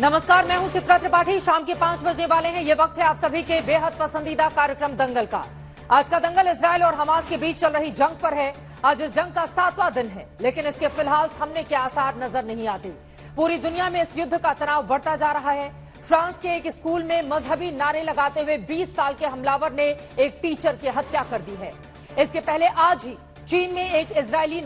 नमस्कार, मैं हूं चित्रा त्रिपाठी। शाम के 5 बजने वाले हैं। ये वक्त है आप सभी के बेहद पसंदीदा कार्यक्रम दंगल का। आज का दंगल इजराइल और हमास के बीच चल रही जंग पर है। आज इस जंग का 7वां दिन है, लेकिन इसके फिलहाल थमने के आसार नजर नहीं आते। पूरी दुनिया में इस युद्ध का तनाव बढ़ता जा रहा है। फ्रांस के एक स्कूल में मजहबी नारे लगाते हुए 20 साल के हमलावर ने एक टीचर की हत्या कर दी है। इसके पहले आज ही चीन में एक इजरायली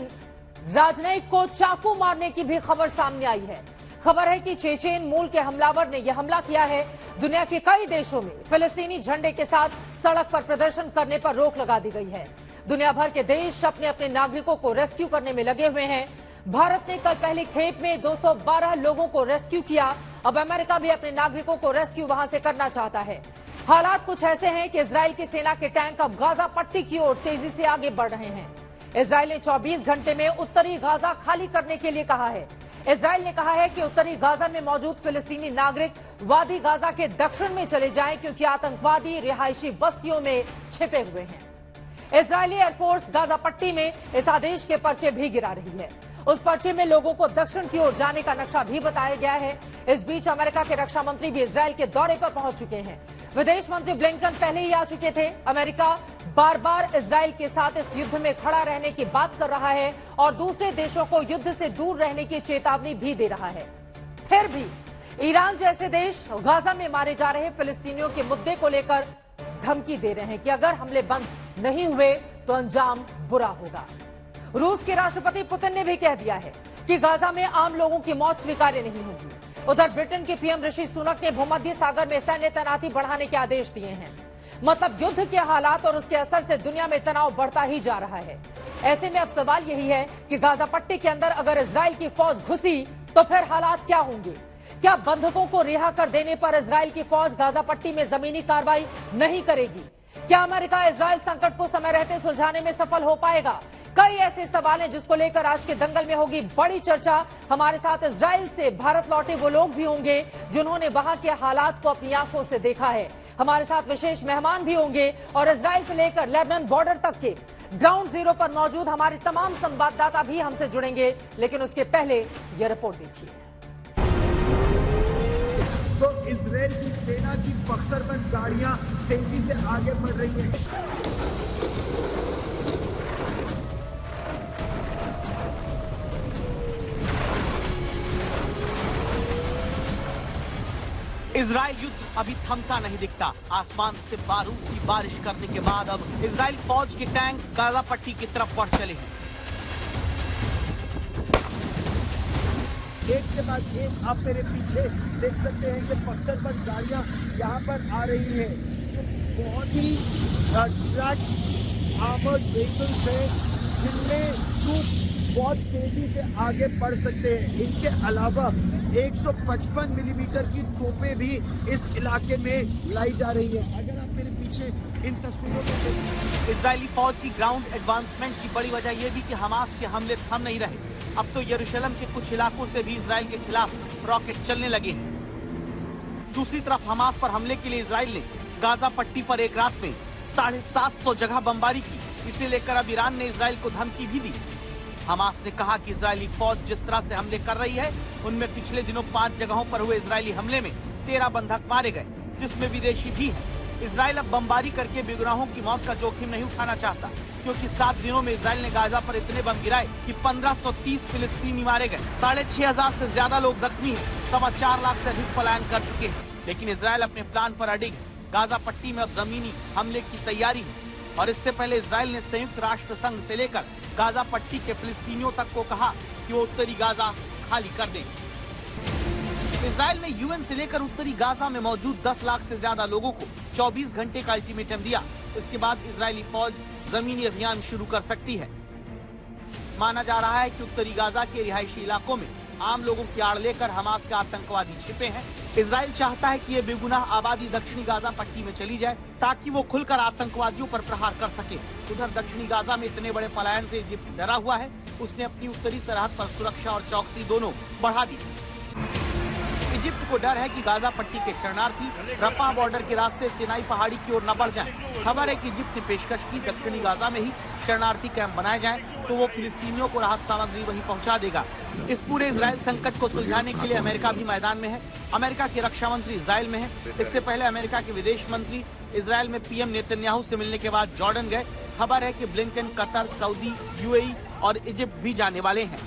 राजनयिक को चाकू मारने की भी खबर सामने आई है। खबर है कि चेचेन मूल के हमलावर ने यह हमला किया है। दुनिया के कई देशों में फिलिस्तीनी झंडे के साथ सड़क पर प्रदर्शन करने पर रोक लगा दी गई है। दुनिया भर के देश अपने अपने नागरिकों को रेस्क्यू करने में लगे हुए हैं। भारत ने कल पहली खेप में 212 लोगों को रेस्क्यू किया। अब अमेरिका भी अपने नागरिकों को रेस्क्यू वहां से करना चाहता है। हालात कुछ ऐसे हैं कि इजराइल की सेना के टैंक अब गाजा पट्टी की ओर तेजी से आगे बढ़ रहे हैं। इजराइल ने 24 घंटे में उत्तरी गाजा खाली करने के लिए कहा है। इजराइल ने कहा है कि उत्तरी गाजा में मौजूद फिलिस्तीनी नागरिक वादी गाजा के दक्षिण में चले जाएं, क्योंकि आतंकवादी रिहायशी बस्तियों में छिपे हुए हैं। इजरायली एयरफोर्स गाजा पट्टी में इस आदेश के पर्चे भी गिरा रही है। उस पर्चे में लोगों को दक्षिण की ओर जाने का नक्शा भी बताया गया है। इस बीच अमेरिका के रक्षा मंत्री भी इजराइल के दौरे पर पहुंच चुके हैं। विदेश मंत्री ब्लिंकन पहले ही आ चुके थे। अमेरिका बार बार इजराइल के साथ इस युद्ध में खड़ा रहने की बात कर रहा है और दूसरे देशों को युद्ध से दूर रहने की चेतावनी भी दे रहा है। फिर भी ईरान जैसे देश गाजा में मारे जा रहे फिलिस्तीनियों के मुद्दे को लेकर धमकी दे रहे हैं कि अगर हमले बंद नहीं हुए तो अंजाम बुरा होगा। रूस के राष्ट्रपति पुतिन ने भी कह दिया है कि गाजा में आम लोगों की मौत स्वीकार्य नहीं होगी। उधर ब्रिटेन के पीएम ऋषि सुनक ने भूमध्य सागर में सैन्य तैनाती बढ़ाने के आदेश दिए हैं। मतलब युद्ध के हालात और उसके असर से दुनिया में तनाव बढ़ता ही जा रहा है। ऐसे में अब सवाल यही है कि गाजा पट्टी के अंदर अगर इजराइल की फौज घुसी तो फिर हालात क्या होंगे? क्या बंधकों को रिहा कर देने पर इजराइल की फौज गाजा पट्टी में जमीनी कार्रवाई नहीं करेगी? क्या अमेरिका इजराइल संकट को समय रहते सुलझाने में सफल हो पाएगा? कई ऐसे सवाल हैं जिसको लेकर आज के दंगल में होगी बड़ी चर्चा। हमारे साथ इजराइल से भारत लौटे वो लोग भी होंगे जिन्होंने वहां के हालात को अपनी आंखों से देखा है। हमारे साथ विशेष मेहमान भी होंगे और इजराइल से लेकर लेबनान बॉर्डर तक के ग्राउंड जीरो पर मौजूद हमारे तमाम संवाददाता भी हमसे जुड़ेंगे। लेकिन उसके पहले ये रिपोर्ट देखिए। तो इजराइल की सेना की बख्तरबंद गाड़ियां तेजी से आगे बढ़ रही हैं। इजराइल युद्ध अभी थमता नहीं दिखता। आसमान से बारूद की बारिश करने के बाद अब इजराइल फौज के टैंक गाजा पट्टी की तरफ बढ़ चले हैं। एक के बाद एक आप मेरे पीछे देख सकते हैं कि पत्थर गाड़ियां यहाँ पर आ रही हैं। बहुत ही ट्रक आर्मर्ड व्हीकल्स है जिनमें बहुत तेजी से आगे बढ़ सकते हैं। इनके अलावा 155 मिलीमीटर की तोपें भी इस इलाके में लाई जा रही है। अगर आप मेरे पीछे इन तस्वीरों में देखें, इजरायली फौज की ग्राउंड एडवांसमेंट की बड़ी वजह यह भी कि हमास के हमले थम नहीं रहे। अब तो यरूशलेम के कुछ इलाकों से भी इजराइल के खिलाफ रॉकेट चलने लगे हैं। दूसरी तरफ हमास पर हमले के लिए इजराइल ने गाजा पट्टी पर एक रात में 750 जगह बमबारी की। इसे लेकर अब ईरान ने इजराइल को धमकी भी दी। हमास ने कहा कि इजरायली फौज जिस तरह से हमले कर रही है, उनमें पिछले दिनों 5 जगहों पर हुए इजरायली हमले में 13 बंधक मारे गए, जिसमें विदेशी भी हैं। इजराइल अब बमबारी करके बेगुनाहों की मौत का जोखिम नहीं उठाना चाहता, क्योंकि 7 दिनों में इजराइल ने गाजा पर इतने बम गिराए कि 1530 फिलिस्तीनी मारे गए। 6500 से ज्यादा लोग जख्मी हैं। 4.25 लाख से अधिक पलायन कर चुके हैं। लेकिन इजराइल अपने प्लान पर अडिग है। गाजा पट्टी में अब जमीनी हमले की तैयारी है और इससे पहले इजराइल ने संयुक्त राष्ट्र संघ से लेकर गाजा पट्टी के फिलिस्तीनियों तक को कहा कि वो उत्तरी गाजा खाली कर दें। इजराइल ने यूएन से लेकर उत्तरी गाजा में मौजूद 10 लाख से ज्यादा लोगों को 24 घंटे का अल्टीमेटम दिया। इसके बाद इजरायली फौज जमीनी अभियान शुरू कर सकती है। माना जा रहा है कि उत्तरी गाजा के रिहायशी इलाकों में आम लोगों की आड़ लेकर हमास के आतंकवादी छिपे हैं। इजराइल चाहता है कि ये बेगुनाह आबादी दक्षिणी गाजा पट्टी में चली जाए, ताकि वो खुलकर आतंकवादियों पर प्रहार कर सके। उधर दक्षिणी गाजा में इतने बड़े पलायन से इजिप्ट डरा हुआ है। उसने अपनी उत्तरी सरहद पर सुरक्षा और चौकसी दोनों बढ़ा दी। इजिप्ट को डर है कि गाजा पट्टी के शरणार्थी रफा बॉर्डर के रास्ते सिनाई पहाड़ी की ओर न बढ़ जाएं। खबर है कि इजिप्ट ने पेशकश की दक्षिणी गाजा में ही शरणार्थी कैंप बनाए जाएं, तो वो फिलिस्तीनियों को राहत सामग्री वहीं पहुंचा देगा। इस पूरे इजराइल संकट को सुलझाने के लिए अमेरिका भी मैदान में है। अमेरिका के रक्षा मंत्री इजराइल में है। इससे पहले अमेरिका के विदेश मंत्री इजराइल में पीएम नेतन्याहू से मिलने के बाद जॉर्डन गए। खबर है कि ब्लिंकन कतर, सऊदी, यूएई और इजिप्ट भी जाने वाले हैं।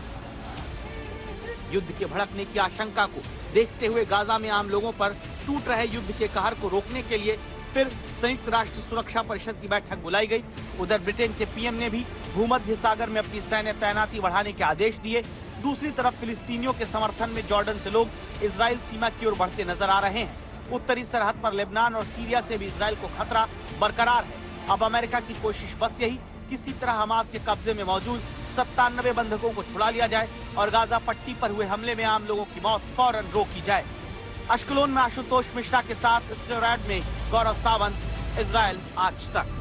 युद्ध के भड़कने की आशंका को देखते हुए गाजा में आम लोगों पर टूट रहे युद्ध के कहर को रोकने के लिए फिर संयुक्त राष्ट्र सुरक्षा परिषद की बैठक बुलाई गई। उधर ब्रिटेन के पीएम ने भी भूमध्य सागर में अपनी सैन्य तैनाती बढ़ाने के आदेश दिए। दूसरी तरफ फिलिस्तीनियों के समर्थन में जॉर्डन से लोग इजराइल सीमा की ओर बढ़ते नजर आ रहे हैं। उत्तरी सरहद पर लेबनान और सीरिया से भी इजराइल को खतरा बरकरार है। अब अमेरिका की कोशिश बस यही, किसी तरह हमास के कब्जे में मौजूद 97 बंधकों को छुड़ा लिया जाए और गाजा पट्टी पर हुए हमले में आम लोगों की मौत फौरन रोकी जाए। अश्कलोन में आशुतोष मिश्रा के साथ स्टेरॉयड में गौरव सावंत, इजराइल आज तक।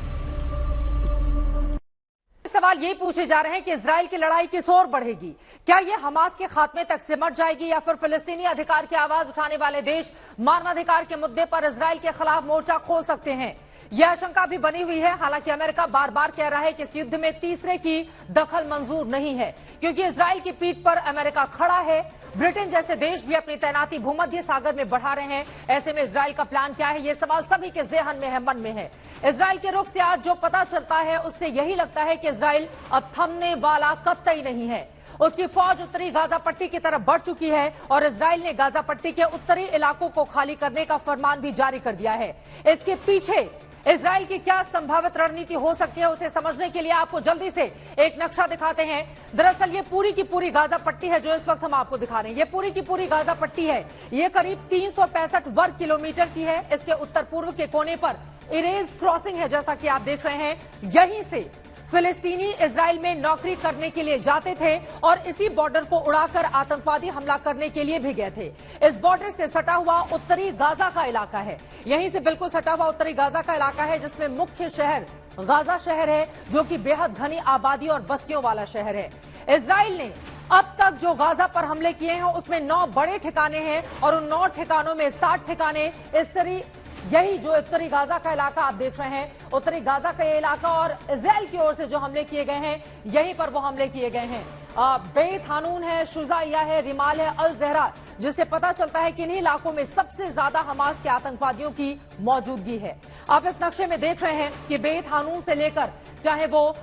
सवाल ये पूछे जा रहे हैं कि इजराइल की लड़ाई किस ओर बढ़ेगी? क्या ये हमास के खात्मे तक सिमट जाएगी या फिर फिलिस्तीनी अधिकार की आवाज उठाने वाले देश मानवाधिकार के मुद्दे पर इजराइल के खिलाफ मोर्चा खोल सकते हैं? यह आशंका भी बनी हुई है। हालांकि अमेरिका बार बार कह रहा है कि इस युद्ध में तीसरे की दखल मंजूर नहीं है, क्योंकि इजराइल की पीठ पर अमेरिका खड़ा है। ब्रिटेन जैसे देश भी अपनी तैनाती भूमध्य सागर में बढ़ा रहे हैं। ऐसे में इजराइल का प्लान क्या है, ये सवाल सभी के जेहन में है, मन में है। इजराइल के रुख से आज जो पता चलता है उससे यही लगता है कि इजराइल अब थमने वाला कतई नहीं है। उसकी फौज उत्तरी गाजा पट्टी की तरफ बढ़ चुकी है और इजराइल ने गाजा पट्टी के उत्तरी इलाकों को खाली करने का फरमान भी जारी कर दिया है। इसके पीछे इजराइल की क्या संभावित रणनीति हो सकती है, उसे समझने के लिए आपको जल्दी से एक नक्शा दिखाते हैं। दरअसल ये पूरी की पूरी गाजा पट्टी है जो इस वक्त हम आपको दिखा रहे हैं। ये पूरी की पूरी गाजा पट्टी है। ये करीब 365 वर्ग किलोमीटर की है। इसके उत्तर पूर्व के कोने पर इरेज क्रॉसिंग है, जैसा कि आप देख रहे हैं। यहीं से फिलिस्तीनी इजराइल में नौकरी करने के लिए जाते थे और इसी बॉर्डर को उड़ाकर आतंकवादी हमला करने के लिए भी गए थे। इस बॉर्डर से सटा हुआ उत्तरी गाजा का इलाका है। यहीं से बिल्कुल सटा हुआ उत्तरी गाजा का इलाका है, जिसमें मुख्य शहर गाजा शहर है, जो कि बेहद घनी आबादी और बस्तियों वाला शहर है। इजराइल ने अब तक जो गाजा पर हमले किए हैं उसमें 9 बड़े ठिकाने हैं और उन 9 ठिकानों में 60 ठिकाने यही जो उत्तरी गाजा का इलाका आप देख रहे हैं, उत्तरी गाजा का ये इलाका और इजराइल की ओर से जो हमले किए गए हैं यहीं पर वो हमले किए गए हैं। बेत हानून है, शुजाइया है, रिमाल है, अल जहरा, जिससे पता चलता है कि इन्हीं इलाकों में सबसे ज्यादा हमास के आतंकवादियों की मौजूदगी है। आप इस नक्शे में देख रहे हैं कि बेत हानून से लेकर चाहे वो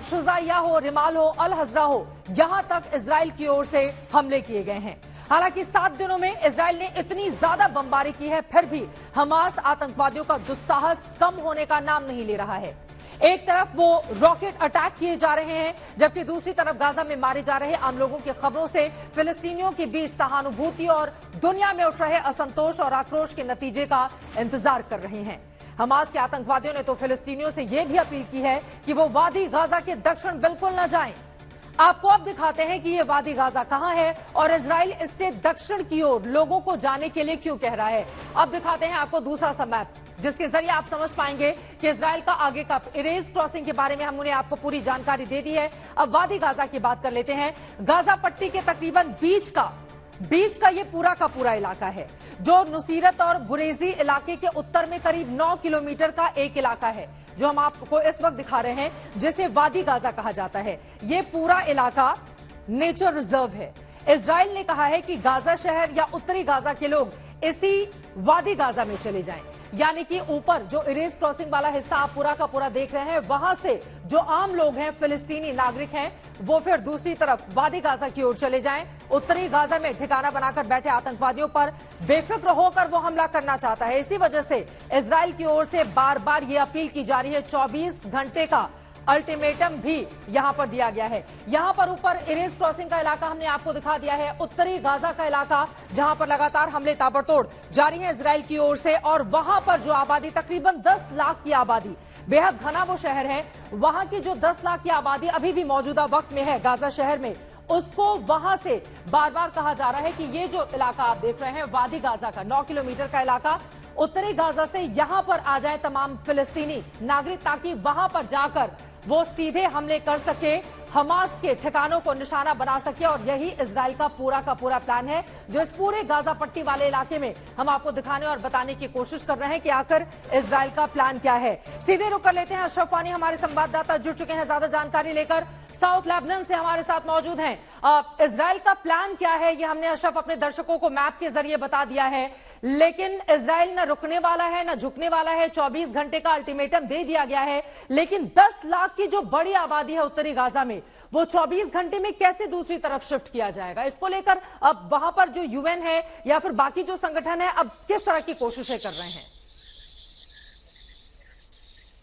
शुजाइया हो, रिमाल हो, अल हजरा हो, यहां तक इजराइल की ओर से हमले किए गए हैं। हालांकि 7 दिनों में इजराइल ने इतनी ज्यादा बमबारी की है, फिर भी हमास आतंकवादियों का दुस्साहस कम होने का नाम नहीं ले रहा है। एक तरफ वो रॉकेट अटैक किए जा रहे हैं, जबकि दूसरी तरफ गाजा में मारे जा रहे आम लोगों की खबरों से फिलिस्तीनियों के बीच सहानुभूति और दुनिया में उठ रहे असंतोष और आक्रोश के नतीजे का इंतजार कर रहे हैं। हमास के आतंकवादियों ने तो फिलिस्तीनियों से यह भी अपील की है कि वो वादी गाजा के दक्षिण बिल्कुल न जाएं। आपको अब दिखाते हैं कि ये वादी गाजा कहां है और इजराइल इससे दक्षिण की ओर लोगों को जाने के लिए क्यों कह रहा है। अब दिखाते हैं आपको दूसरा सा मैप, जिसके जरिए आप समझ पाएंगे कि इजराइल का आगे का इरेज क्रॉसिंग के बारे में हमने आपको पूरी जानकारी दे दी है। अब वादी गाजा की बात कर लेते हैं। गाजा पट्टी के तकरीबन बीच का ये पूरा का पूरा इलाका है, जो नुसीरत और बुरेजी इलाके के उत्तर में करीब 9 किलोमीटर का एक इलाका है, जो हम आपको इस वक्त दिखा रहे हैं, जिसे वादी गाजा कहा जाता है। ये पूरा इलाका नेचर रिजर्व है। इजराइल ने कहा है कि गाजा शहर या उत्तरी गाजा के लोग इसी वादी गाजा में चले जाएं, यानी कि ऊपर जो इरेज क्रॉसिंग वाला हिस्सा आप पूरा का पूरा देख रहे हैं, वहां से जो आम लोग हैं, फिलिस्तीनी नागरिक हैं, वो फिर दूसरी तरफ वादी गाजा की ओर चले जाएं। उत्तरी गाजा में ठिकाना बनाकर बैठे आतंकवादियों पर बेफिक्र होकर वो हमला करना चाहता है। इसी वजह से इजराइल की ओर से बार बार ये अपील की जा रही है। 24 घंटे का अल्टीमेटम भी यहां पर दिया गया है। यहां पर ऊपर इरेज क्रॉसिंग का इलाका हमने आपको दिखा दिया है, उत्तरी गाजा का इलाका, जहां पर लगातार हमले ताबड़तोड़ जारी हैं इजराइल की ओर से। और वहां पर जो आबादी तकरीबन 10 लाख की आबादी, बेहद घना वो शहर है, वहां की जो 10 लाख की आबादी अभी भी मौजूदा वक्त में है गाजा शहर में, उसको वहां से बार बार कहा जा रहा है कि ये जो इलाका आप देख रहे हैं वादी गाजा का 9 किलोमीटर का इलाका, उत्तरी गाजा से यहां पर आ जाए तमाम फिलिस्तीनी नागरिक, ताकि वहां पर जाकर वो सीधे हमले कर सके, हमास के ठिकानों को निशाना बना सके। और यही इजराइल का पूरा प्लान है, जो इस पूरे गाजा पट्टी वाले इलाके में हम आपको दिखाने और बताने की कोशिश कर रहे हैं कि आखिर इजराइल का प्लान क्या है। सीधे रुक कर लेते हैं, अशरफ वानी हमारे संवाददाता जुड़ चुके हैं ज्यादा जानकारी लेकर, साउथ लेबनान से हमारे साथ मौजूद हैं। इजराइल का प्लान क्या है, ये हमने अशरफ अपने दर्शकों को मैप के जरिए बता दिया है, लेकिन इजराइल न रुकने वाला है न झुकने वाला है। 24 घंटे का अल्टीमेटम दे दिया गया है, लेकिन 10 लाख की जो बड़ी आबादी है उत्तरी गाजा में, वो 24 घंटे में कैसे दूसरी तरफ शिफ्ट किया जाएगा, इसको लेकर अब वहां पर जो यूएन है या फिर बाकी जो संगठन है अब किस तरह की कोशिशें कर रहे हैं?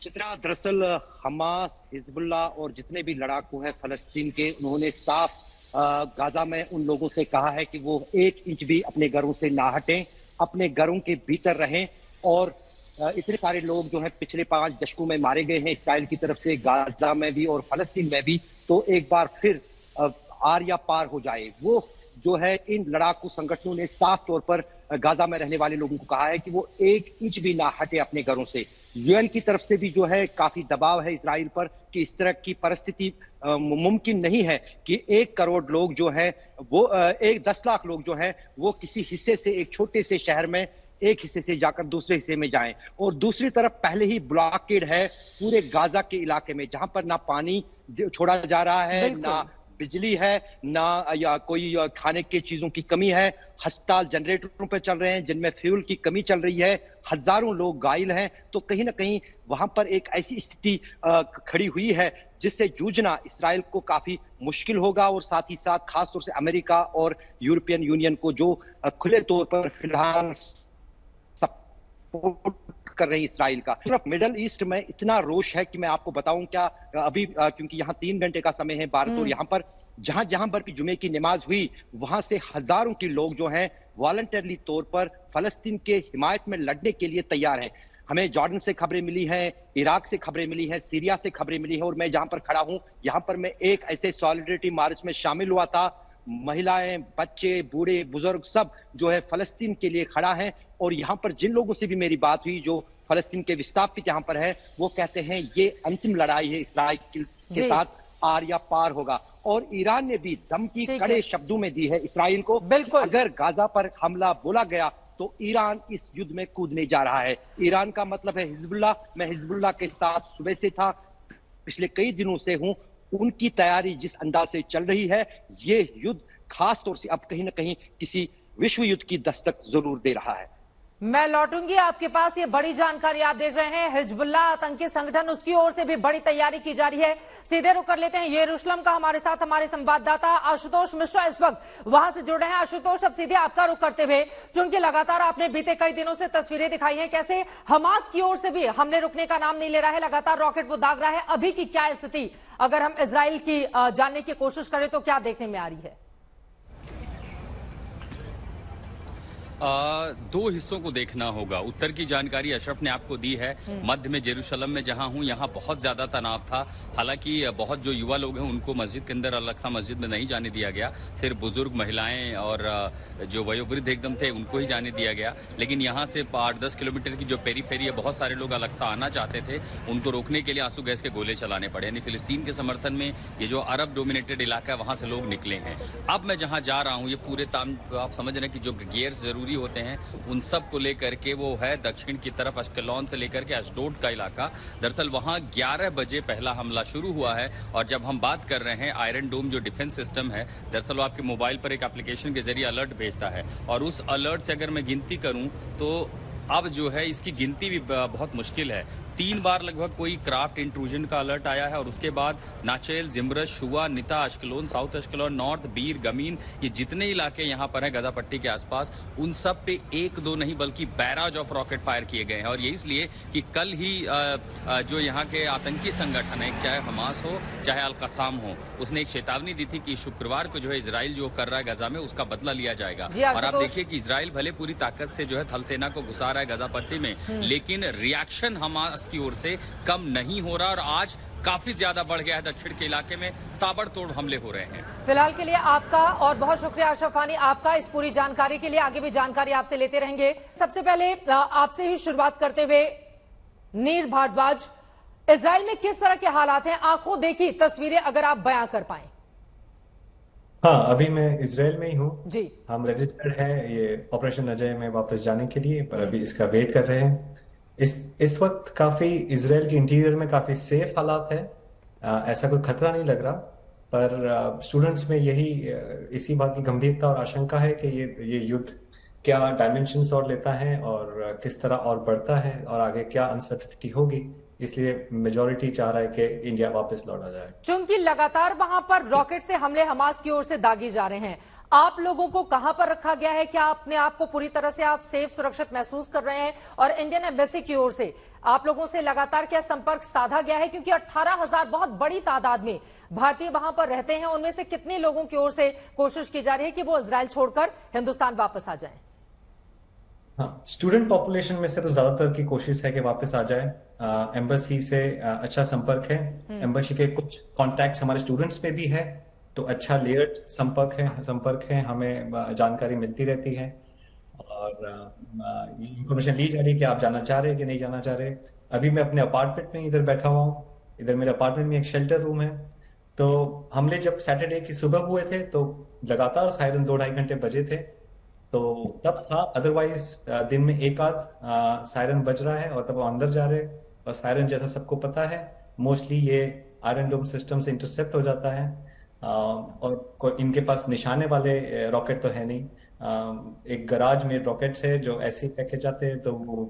चित्रा, दरअसल हमास, हिजबुल्लाह और जितने भी लड़ाकू हैं फलस्तीन के, उन्होंने साफ गाजा में उन लोगों से कहा है कि वो 1 इंच भी अपने घरों से ना हटें, अपने घरों के भीतर रहें। और इतने सारे लोग जो हैं पिछले 5 दशकों में मारे गए हैं इस्राइल की तरफ से, गाजा में भी और फलस्तीन में भी, तो एक बार फिर आर या पार हो जाए। वो जो है इन लड़ाकू संगठनों ने साफ तौर पर गाजा में रहने वाले लोगों को कहा है कि वो 1 इंच भी ना हटे अपने घरों से। यूएन की तरफ से भी जो है काफी दबाव है इजराइल पर कि इस तरह की परिस्थिति मुमकिन नहीं है कि 1 करोड़ लोग जो है वो 10 लाख लोग जो है वो किसी हिस्से से, एक छोटे से शहर में एक हिस्से से जाकर दूसरे हिस्से में जाएं। और दूसरी तरफ पहले ही ब्लॉकेड है पूरे गाजा के इलाके में, जहां पर ना पानी छोड़ा जा रहा है, ना बिजली है, ना या कोई खाने की चीजों की कमी है। अस्पताल जनरेटरों पर चल रहे हैं जिनमें फ्यूल की कमी चल रही है, हजारों लोग घायल हैं। तो कहीं ना कहीं वहां पर एक ऐसी स्थिति खड़ी हुई है जिससे जूझना इस्राइल को काफी मुश्किल होगा। और साथ ही साथ खासतौर से अमेरिका और यूरोपियन यूनियन को जो खुले तौर पर फिलहाल सपोर्ट कर रही इस्राइल का। सिर्फ मिडल ईस्ट में इतना रोष है कि मैं आपको बताऊं क्या, अभी क्योंकि यहाँ 3 घंटे का समय है भारत, और यहाँ पर जहां जहां पर भी जुमे की नमाज हुई वहां से हजारों के लोग जो हैं वॉलंटरली तौर पर फलस्तीन के हिमायत में लड़ने के लिए तैयार हैं। हमें जॉर्डन से खबरें मिली हैं, इराक से खबरें मिली हैं, सीरिया से खबरें मिली हैं, और मैं जहां पर खड़ा हूं यहां पर मैं एक ऐसे सॉलिडरिटी मार्च में शामिल हुआ था। महिलाएं, बच्चे, बूढ़े, बुजुर्ग सब जो है फलस्तीन के लिए खड़ा है। और यहाँ पर जिन लोगों से भी मेरी बात हुई जो फलस्तीन के विस्थापित यहाँ पर है, वो कहते हैं ये अंतिम लड़ाई है इस्राइल के साथ, आर या पार होगा। और ईरान ने भी धमकी कड़े शब्दों में दी है इस्राइल को, अगर गाजा पर हमला बोला गया तो ईरान इस युद्ध में कूदने जा रहा है। ईरान का मतलब है हिजबुल्लाह। मैं हिजबुल्लाह के साथ सुबह से था, पिछले कई दिनों से हूं। उनकी तैयारी जिस अंदाज से चल रही है, ये युद्ध खास तौर से अब कहीं ना कहीं किसी विश्व युद्ध की दस्तक जरूर दे रहा है। मैं लौटूंगी आपके पास, ये बड़ी जानकारी आप देख रहे हैं। हिजबुल्लाह आतंकी संगठन, उसकी ओर से भी बड़ी तैयारी की जा रही है। सीधे रुक कर लेते हैं यरूशलेम का, हमारे साथ हमारे संवाददाता आशुतोष मिश्रा इस वक्त वहां से जुड़ रहे हैं। आशुतोष, अब सीधे आपका रुख करते हुए, चूंकि लगातार आपने बीते कई दिनों से तस्वीरें दिखाई हैं, कैसे हमास की ओर से भी हमले रुकने का नाम नहीं ले रहा है, लगातार रॉकेट वो दाग रहा है। अभी की क्या स्थिति, अगर हम इजराइल की जानने की कोशिश करें तो क्या देखने में आ रही है? 2 हिस्सों को देखना होगा। उत्तर की जानकारी अशरफ ने आपको दी है। मध्य में जेरूशलम में जहां हूं, यहां बहुत ज्यादा तनाव था। हालांकि बहुत जो युवा लोग हैं उनको मस्जिद के अंदर, अल-अक्सा मस्जिद में नहीं जाने दिया गया। सिर्फ बुजुर्ग, महिलाएं और जो वयोवृद्ध एकदम थे उनको ही जाने दिया गया। लेकिन यहां से 8-10 किलोमीटर की जो पेरीफेरी है, बहुत सारे लोग अल-अक्सा आना चाहते थे, उनको रोकने के लिए आंसू गैस के गोले चलाने पड़े। यानी फिलिस्तीन के समर्थन में ये जो अरब डोमिनेटेड इलाका है वहां से लोग निकले हैं। अब मैं जहां जा रहा हूं, ये पूरे आप समझ रहे हैं कि जो गियर्स जरूरी होते हैं उन सब को लेकर के वो है दक्षिण की तरफ अश्कलोन से लेकर के अशडोड का इलाका। दरअसल वहां 11 बजे पहला हमला शुरू हुआ है। और जब हम बात कर रहे हैं, आयरन डोम जो डिफेंस सिस्टम है, दरअसल वो आपके मोबाइल पर एक एप्लीकेशन के जरिए अलर्ट भेजता है, और उस अलर्ट से अगर मैं गिनती करूं तो अब जो है इसकी गिनती भी बहुत मुश्किल है। 3 बार लगभग कोई क्राफ्ट इंट्रूजन का अलर्ट आया है, और उसके बाद नाचेल, जिम्रस, शुआ, निता, अश्कलोन, साउथ अश्कलोन, नॉर्थ, बीर, गमीन, ये जितने इलाके यहाँ पर हैं गजा पट्टी के आसपास, उन सब पे 1-2 नहीं बल्कि बैराज ऑफ रॉकेट फायर किए गए हैं। और ये इसलिए कि कल ही जो यहाँ के आतंकी संगठन है, चाहे हमास हो चाहे अल-कसाम हो, उसने एक चेतावनी दी थी कि शुक्रवार को जो है इजराइल जो कर रहा है गजा में, उसका बदला लिया जाएगा। और आप देखिए कि इजराइल भले पूरी ताकत से जो है थल सेना को घुसा रहा है गजा पट्टी में, लेकिन रिएक्शन हमास की ओर से कम नहीं हो रहा, और आज काफी ज्यादा बढ़ गया है। दक्षिण के इलाके में ताबड़तोड़ हमले हो रहे हैं। फिलहाल के लिए आपका और बहुत शुक्रिया अशरफ हानी, आपका इस पूरी जानकारी के लिए। आगे भी जानकारी आपसे लेते रहेंगे। सबसे पहले आपसे ही शुरुआत करते हुए नीर भारद्वाज, इजराइल में किस तरह के हालात हैं, आंखों देखी तस्वीरें अगर आप बयां कर पाएं? हाँ, अभी मैं इजराइल में ही हूँ जी। हम रजिस्टर्ड हैं ये ऑपरेशन अजय में वापस जाने के लिए, पर अभी इसका वेट कर रहे हैं। इस वक्त काफी इजराइल के इंटीरियर में काफी सेफ हालात है। ऐसा कोई खतरा नहीं लग रहा। पर स्टूडेंट्स में यही इसी बात की गंभीरता और आशंका है कि ये युद्ध क्या डायमेंशंस और लेता है और किस तरह और बढ़ता है और आगे क्या अनसर्टेनिटी होगी। इसलिए मेजॉरिटी चाह रहा है कि इंडिया वापस लौटा जाए। चूंकि लगातार वहां पर रॉकेट से हमले हमास की ओर से दागे जा रहे हैं, आप लोगों को कहां पर रखा गया है? क्या अपने आप को पूरी तरह से आप सेफ सुरक्षित महसूस कर रहे हैं? और इंडियन एम्बेसी की ओर से आप लोगों से लगातार क्या संपर्क साधा गया है? क्योंकि 18,000 बहुत बड़ी तादाद में भारतीय वहां पर रहते हैं, उनमें से कितने लोगों की ओर से कोशिश की जा रही है कि वो इजरायल छोड़कर हिंदुस्तान वापस आ जाएं? हाँ, स्टूडेंट पॉपुलेशन में से तो ज्यादातर की कोशिश है कि वापस आ जाए। एम्बेसी से अच्छा संपर्क है। एम्बेसी के कुछ कॉन्टैक्ट्स हमारे स्टूडेंट्स में भी है, तो अच्छा लेयर्ड संपर्क है, हमें जानकारी मिलती रहती है और इंफॉर्मेशन ली जा रही है कि आप जाना चाह रहे हैं कि नहीं जाना चाह रहे। अभी मैं अपने अपार्टमेंट में इधर बैठा हुआ हूँ। इधर मेरे अपार्टमेंट में एक शेल्टर रूम है। तो हमले जब सैटरडे की सुबह हुए थे तो लगातार सायरन 2-2.5 घंटे बजे थे, तो तब था। अदरवाइज दिन में एक आध सायरन बज रहा है और तब वो अंदर जा रहे हैं। और सायरन जैसा सबको पता है मोस्टली ये आयरन डोम सिस्टम से इंटरसेप्ट हो जाता है। और इनके पास निशाने वाले रॉकेट तो है नहीं। एक गराज में रॉकेट्स है जो ऐसे ही फेंके जाते हैं, तो वो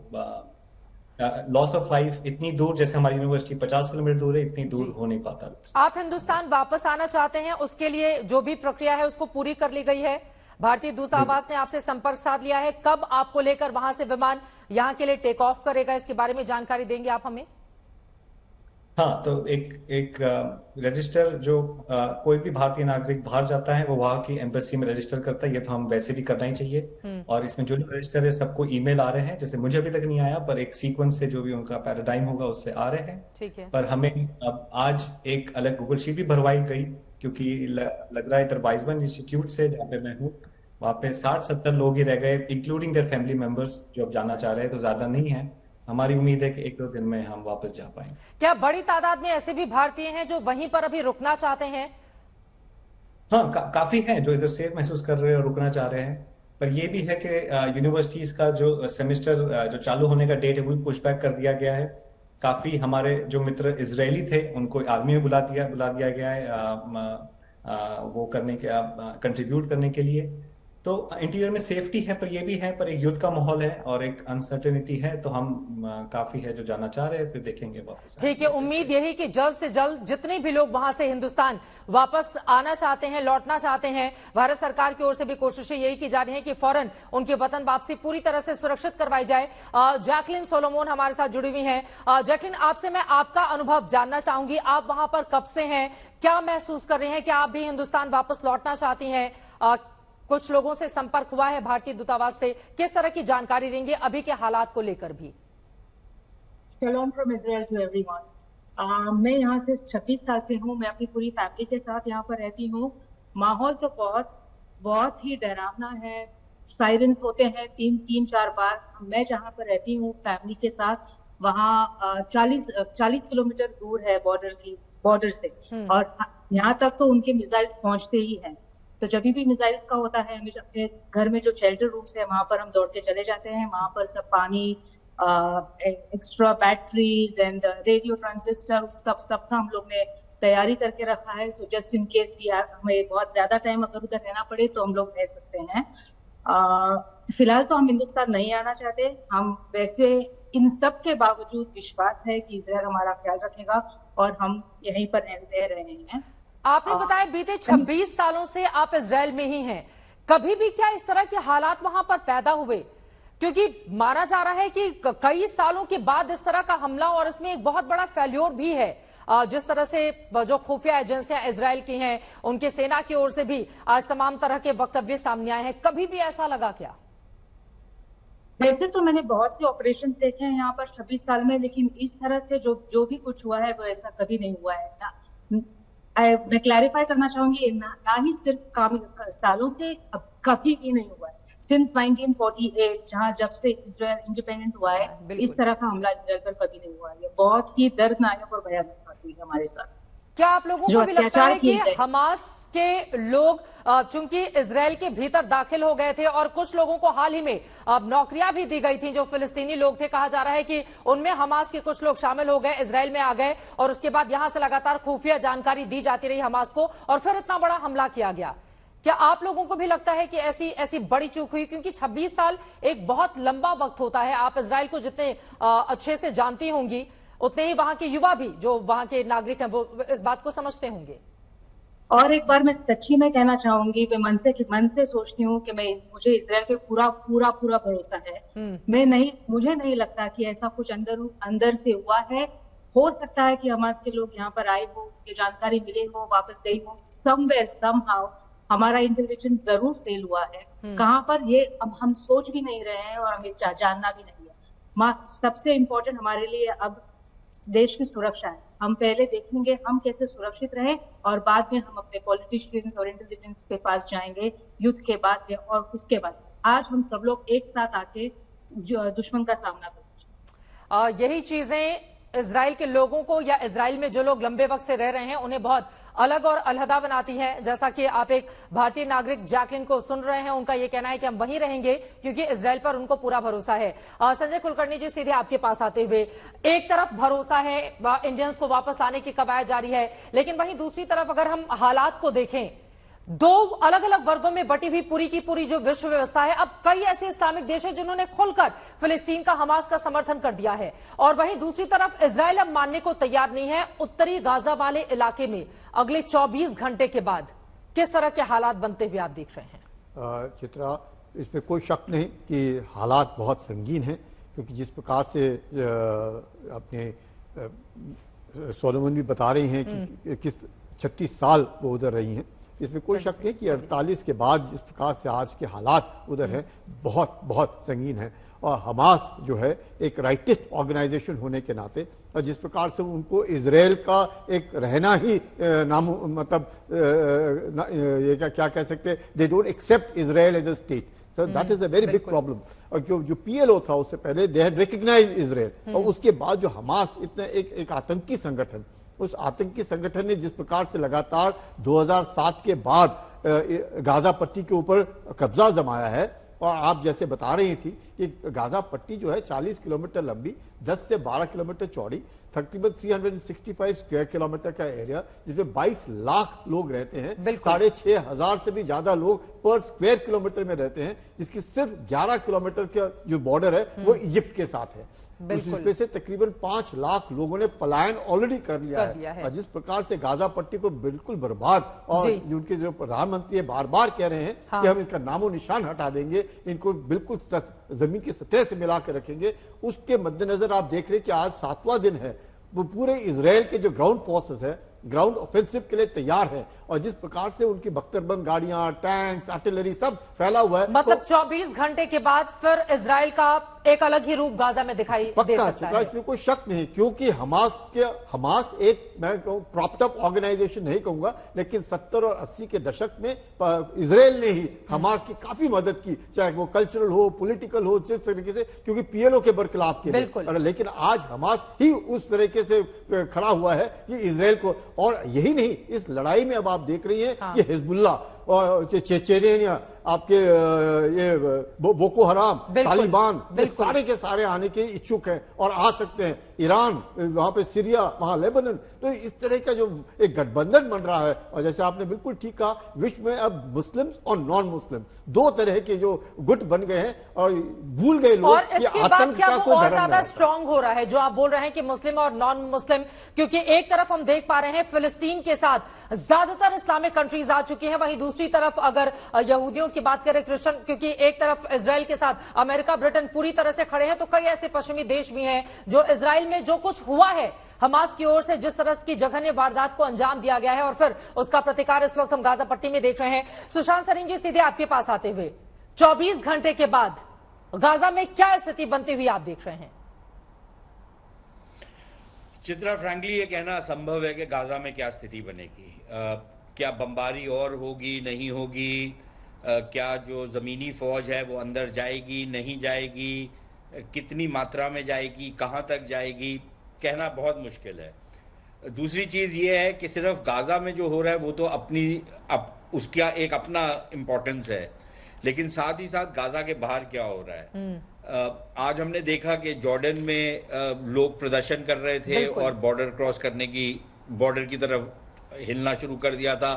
लॉस ऑफ लाइफ इतनी दूर, जैसे हमारी यूनिवर्सिटी 50 किलोमीटर दूर है, इतनी दूर हो नहीं पाता। आप हिंदुस्तान वापस आना चाहते हैं, उसके लिए जो भी प्रक्रिया है उसको पूरी कर ली गई है? भारतीय दूतावास ने आपसे संपर्क साध लिया है? कब आपको लेकर वहां से विमान यहां के लिए टेक ऑफ करेगा, इसके बारे में जानकारी देंगे आप हमें? हाँ, तो एक रजिस्टर जो कोई भी भारतीय नागरिक बाहर जाता है वो वहां की एम्बेसी में रजिस्टर करता है। ये तो हम वैसे भी करना ही चाहिए। और इसमें जो रजिस्टर है सबको ईमेल आ रहे हैं, जैसे मुझे अभी तक नहीं आया, पर एक सीक्वेंस से जो भी उनका पैराडाइम होगा उससे आ रहे हैं। ठीक है। पर हमें अब आज एक अलग गूगल शीट भी भरवाई गई, क्योंकि लग रहा है इधर वाइजमैन इंस्टीट्यूट से जहाँ पे मैं हूँ वहाँ पे 60-70 लोग ही रह गए, इंक्लूडिंग देयर फैमिली मेंबर्स, जो अब जाना चाह रहे हैं। तो ज्यादा नहीं है। हमारी उम्मीद है कि 1-2 दिन में हम वापस जा पाएंगे। क्या बड़ी तादाद में ऐसे भी भारतीय हैं जो वहीं पर अभी रुकना चाहते हैं? हाँ, काफी हैं जो इधर सेफ महसूस कर रहे हैं और रुकना चाह रहे हैं। पर ये भी है कि यूनिवर्सिटीज का जो सेमेस्टर जो चालू होने का डेट है वो पुश बैक कर दिया गया है। काफी हमारे जो मित्र इजरायली थे उनको आर्मी में बुला दिया गया है वो करने के कंट्रीब्यूट करने के लिए। तो इंटीरियर में सेफ्टी है, पर ये भी है, पर एक युद्ध का माहौल है और एक अनसर्टेनिटी है। तो हम काफी है जो जाना चाह रहे हैं, फिर देखेंगे वापस। ठीक है, उम्मीद यही कि जल्द से जल्द जितने भी लोग वहां से हिंदुस्तान वापस आना चाहते हैं, लौटना चाहते हैं, भारत सरकार की ओर से भी कोशिशें यही की जा रही हैं कि फौरन उनकी वतन वापसी पूरी तरह से सुरक्षित करवाई जाए। जैकलिन सोलोमन हमारे साथ जुड़ी हुई हैं। जैकलिन, आपसे मैं आपका अनुभव जानना चाहूंगी। आप वहां पर कब से हैं, क्या महसूस कर रहे हैं? क्या आप भी हिंदुस्तान वापस लौटना चाहती हैं? कुछ लोगों से संपर्क हुआ है भारतीय दूतावास से, किस तरह की जानकारी देंगे अभी के हालात को लेकर भी? शलोम फ्रॉम इजराइल टू एवरीवन। मैं यहाँ से 26 साल से हूँ। मैं अपनी पूरी फैमिली के साथ यहाँ पर रहती हूँ। माहौल तो बहुत ही डरावना है। साइरेंस होते हैं 3-4 बार। मैं जहाँ पर रहती हूँ फैमिली के साथ, वहाँ 40 किलोमीटर दूर है बॉर्डर से, और यहाँ तक तो उनके मिसाइल्स पहुंचते ही हैं। तो जब भी मिसाइल्स का होता है, हमेशा अपने घर में जो शेल्टर रूम्स है वहां पर हम दौड़ के चले जाते हैं। वहां पर सब पानी, extra batteries and radio transistor, सब का हम लोग ने तैयारी करके रखा है। सो जस्ट इन केस भी हमें बहुत ज्यादा टाइम अगर उधर रहना पड़े तो हम लोग रह सकते हैं। फिलहाल तो हम हिंदुस्तान नहीं आना चाहते। हम वैसे इन सब के बावजूद विश्वास है कि इजराइल हमारा ख्याल रखेगा और हम यहीं पर रह रहे हैं। आपने बताया बीते 26 सालों से आप इजराइल में ही हैं। कभी भी क्या इस तरह के हालात वहां पर पैदा हुए? क्योंकि माना जा रहा है कि कई सालों के बाद इस तरह का हमला, और इसमें एक बहुत बड़ा फेल्योर भी है। जिस तरह से जो खुफिया एजेंसियां इजराइल की हैं, उनके सेना की ओर से भी आज तमाम तरह के वक्तव्य सामने आए हैं। कभी भी ऐसा लगा क्या? वैसे तो मैंने बहुत से ऑपरेशंस देखे हैं यहाँ पर 26 साल में, लेकिन इस तरह से जो भी कुछ हुआ है वो ऐसा कभी नहीं हुआ है। मैं क्लैरिफाई करना चाहूंगी, ना ही सिर्फ सालों से, अब कभी भी नहीं हुआ है। सिंस 1948 जब से इजराइल इंडिपेंडेंट हुआ है, इस तरह का हमला इजराइल पर कभी नहीं हुआ है। बहुत ही दर्दनाक और भयानक बात हुई है हमारे साथ। क्या आप लोगों जो को भी लगता अत्याचार है कि किए गए। हमास के लोग चूंकि इजराइल के भीतर दाखिल हो गए थे और कुछ लोगों को हाल ही में नौकरियां भी दी गई थी जो फिलिस्तीनी लोग थे, कहा जा रहा है कि उनमें हमास के कुछ लोग शामिल हो गए, इजराइल में आ गए और उसके बाद यहां से लगातार खुफिया जानकारी दी जाती रही हमास को और फिर इतना बड़ा हमला किया गया। क्या आप लोगों को भी लगता है कि ऐसी बड़ी चूक हुई? क्योंकि 26 साल एक बहुत लंबा वक्त होता है। आप इजराइल को जितने अच्छे से जानती होंगी उतने ही वहां के युवा भी जो वहां के नागरिक हैं वो इस बात को समझते होंगे। और एक बार मैं सच्ची में कहना चाहूंगी, मैं मन से सोचती हूँ कि मुझे इजराइल पे पूरा पूरा पूरा भरोसा है। मुझे नहीं लगता कि ऐसा कुछ अंदर से हुआ है। हो सकता है कि हमास के लोग यहाँ पर आए हो, ये जानकारी मिले हो, वापस गई हो, समवेयर समहाउ हमारा इंटेलिजेंस जरूर फेल हुआ है। कहाँ पर ये अब हम सोच भी नहीं रहे हैं और हमें जानना भी नहीं है। सबसे इम्पोर्टेंट हमारे लिए अब देश की सुरक्षा है। हम पहले देखेंगे हम कैसे सुरक्षित रहें और बाद में हम अपने पॉलिटिशियंस और इंटेलिजेंस के पास जाएंगे युद्ध के बाद में और उसके बाद। आज हम सब लोग एक साथ आके दुश्मन का सामना करेंगे। यही चीजें इजराइल के लोगों को या इजराइल में जो लोग लंबे वक्त से रह रहे हैं उन्हें बहुत अलग और अलहदा बनाती है। जैसा कि आप एक भारतीय नागरिक जैकलिन को सुन रहे हैं, उनका यह कहना है कि हम वहीं रहेंगे क्योंकि इजराइल पर उनको पूरा भरोसा है। संजय कुलकर्णी जी, सीधे आपके पास आते हुए, एक तरफ भरोसा है इंडियंस को वापस लाने की कवायद जारी है, लेकिन वहीं दूसरी तरफ अगर हम हालात को देखें, दो अलग अलग वर्गों में बटी हुई पूरी की पूरी जो विश्व व्यवस्था है, अब कई ऐसे इस्लामिक देश हैं जिन्होंने खुलकर फिलिस्तीन का हमास का समर्थन कर दिया है और वहीं दूसरी तरफ इजराइल अब मानने को तैयार नहीं है। उत्तरी गाजा वाले इलाके में अगले 24 घंटे के बाद किस तरह के हालात बनते हुए आप देख रहे हैं? चित्रा, इसमें कोई शक नहीं कि हालात बहुत संगीन हैं, क्योंकि जिस प्रकार से अपने सोलोमन भी बता रही हैं कि किस 36 साल वो उधर रही हैं, इसमें कोई शक नहीं कि 48 के बाद जिस प्रकार से आज के हालात उधर हैं बहुत बहुत संगीन है। और हमास जो है एक राइटिस्ट ऑर्गेनाइजेशन होने के नाते और जिस प्रकार से उनको इजराइल का एक रहना ही ये क्या कह सकते हैं, they don't accept Israel as a state, so that is a very big problem. और जो PLO था उससे पहले दे हैड रिकॉग्नाइज्ड इजराइल, और उसके बाद जो हमास इतना एक आतंकी संगठन, उस आतंकी संगठन ने जिस प्रकार से लगातार 2007 के बाद गाजा पट्टी के ऊपर कब्जा जमाया है, और आप जैसे बता रही थी कि गाजा पट्टी जो है 40 किलोमीटर लंबी, 10 से 12 किलोमीटर चौड़ी, तकरीबन 365 स्क्वायर किलोमीटर का एरिया, जिसमें 22 लाख लोग रहते हैं, 6,500 से भी ज्यादा लोग पर स्क्वायर किलोमीटर में रहते हैं, जिसकी सिर्फ 11 किलोमीटर का जो बॉर्डर है वो इजिप्ट के साथ है। उसमें से तकरीबन 5 लाख लोगों ने पलायन ऑलरेडी कर लिया है। और जिस प्रकार से गाजा पट्टी को बिल्कुल बर्बाद, और उनके जो प्रधानमंत्री है बार बार कह रहे हैं कि हम इसका नामो निशान हटा देंगे, इनको बिल्कुल जमीन की सतह से मिला के रखेंगे, उसके मद्देनजर आप देख रहे हैं कि आज 7वां दिन है, वो पूरे इजराइल के जो ग्राउंड फोर्सेस है ग्राउंड ऑफेंसिव के लिए तैयार है, और जिस प्रकार से उनकी बख्तरबंद गाड़ियां, टैंक्स, आर्टिलरी सब फैला हुआ है, मतलब 24 घंटे के बाद फिर इजराइल का एक अलग ही रूप गाजा में दिखाई दे सकता है। इसमें कोई शक नहीं, क्योंकि हमास एक मैं कहूं प्रॉप्ड अप ऑर्गेनाइजेशन नहीं कहूंगा, लेकिन 70 और 80 के दशक में इजराइल ने ही हमास की काफी मदद की, चाहे वो कल्चरल हो, पॉलिटिकल हो, जिस तरीके से, क्योंकि PLO के बरखिलाफ के लिए। लेकिन आज हमास ही उस तरीके से खड़ा हुआ है कि इजराइल को, और यही नहीं, इस लड़ाई में अब आप देख रही हैं कि हिजबुल्लाह और चेचेनिया, आपके ये बोको हराम, तालिबान, ये सारे के सारे आने के इच्छुक हैं और आ सकते हैं। ईरान, वहां पे सीरिया, वहां लेबनान, तो इस तरह का जो एक गठबंधन बन रहा है, और जैसे आपने बिल्कुल ठीक कहा, विश्व में अब मुस्लिम्स और नॉन मुस्लिम दो तरह के जो गुट बन गए हैं, और भूल गए लोग और इसके बाद क्या वो और ज्यादा स्ट्रांग हो रहा है जो आप बोल रहे हैं कि मुस्लिम और नॉन मुस्लिम, क्योंकि एक तरफ हम देख पा रहे हैं फिलिस्तीन के साथ ज्यादातर इस्लामिक कंट्रीज आ चुकी हैं, वहीं दूसरी तरफ अगर यहूदियों की बात करें, क्रिश्चियन, क्योंकि एक तरफ इजराइल के साथ अमेरिका, ब्रिटेन पूरी तरह से खड़े हैं, तो कई ऐसे पश्चिमी देश भी हैं जो इजराइल में जो कुछ हुआ है हमास की ओर से, जिस तरह की जघन्य वारदात को अंजाम दिया गया है, और फिर उसका प्रतिकार इस वक्त हम गाजा पट्टी में देख रहे हैं। सुशांत सरीन जी, सीधे आपके पास आते हुए, 24 घंटे के बाद गाजा में क्या स्थिति बनती हुई आप देख रहे हैं? चित्रा, फ्रैंकली ये कहना असंभव है कि गाजा में क्या स्थिति बनेगी। क्या बमबारी और होगी, नहीं होगी, क्या जो जमीनी फौज है वो अंदर जाएगी, नहीं जाएगी, कितनी मात्रा में जाएगी, कहां तक जाएगी, कहना बहुत मुश्किल है। दूसरी चीज ये है कि सिर्फ गाजा में जो हो रहा है वो तो उसका एक अपना इम्पोर्टेंस है, लेकिन साथ ही साथ गाजा के बाहर क्या हो रहा है। आज हमने देखा कि जॉर्डन में लोग प्रदर्शन कर रहे थे और बॉर्डर क्रॉस करने की, बॉर्डर की तरफ हिलना शुरू कर दिया था,